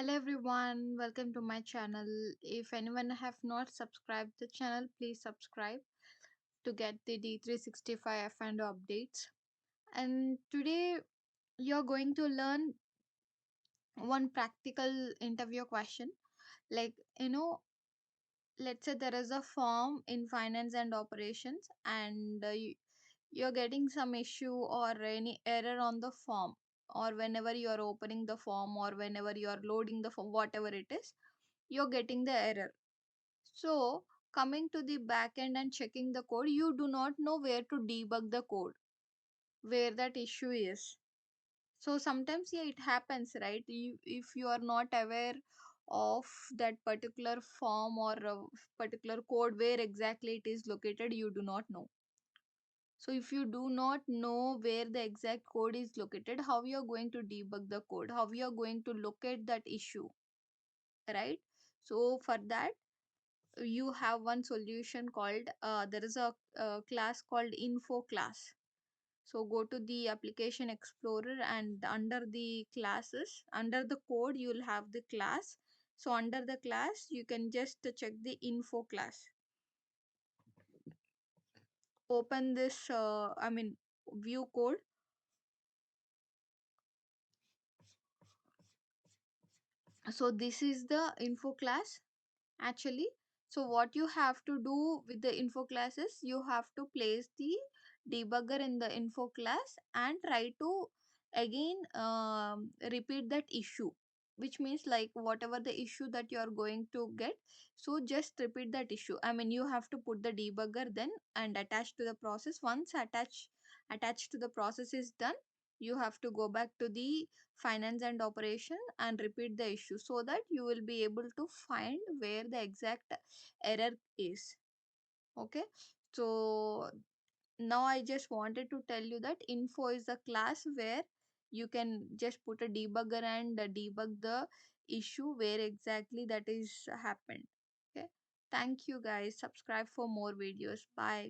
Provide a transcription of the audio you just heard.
Hello everyone, welcome to my channel. If anyone have not subscribed the channel, please subscribe to get the D365F&O updates. And today you're going to learn one practical interview question. Like, let's say there is a firm in finance and operations and you're getting some issue or any error on the form, or whenever you are opening the form or whenever you are loading the form, whatever it is, you're getting the error. So, coming to the backend and checking the code, you do not know where to debug the code, where that issue is. So, sometimes, yeah, it happens, right? If you are not aware of that particular form or particular code, where exactly it is located, you do not know. So, if you do not know where the exact code is located, how you are going to debug the code, how you are going to locate that issue, right? So, for that, you have one solution called there is a class called info class. So go to the application explorer, and under the classes, under the code, you'll have the class. So under the class you can just check the info class. Open this view code. So this is the info class actually. So what you have to do with the info class is you have to place the debugger in the info class and try to again repeat that issue, which means like whatever the issue that you are going to get, so just repeat that issue. I mean, you have to put the debugger then and attach to the process. Once attached to the process is done, you have to go back to the finance and operation and repeat the issue, so that you will be able to find where the exact error is. Okay, so now I just wanted to tell you that info is a class where you can just put a debugger and debug the issue where exactly that is happened. Okay, thank you guys, subscribe for more videos. Bye.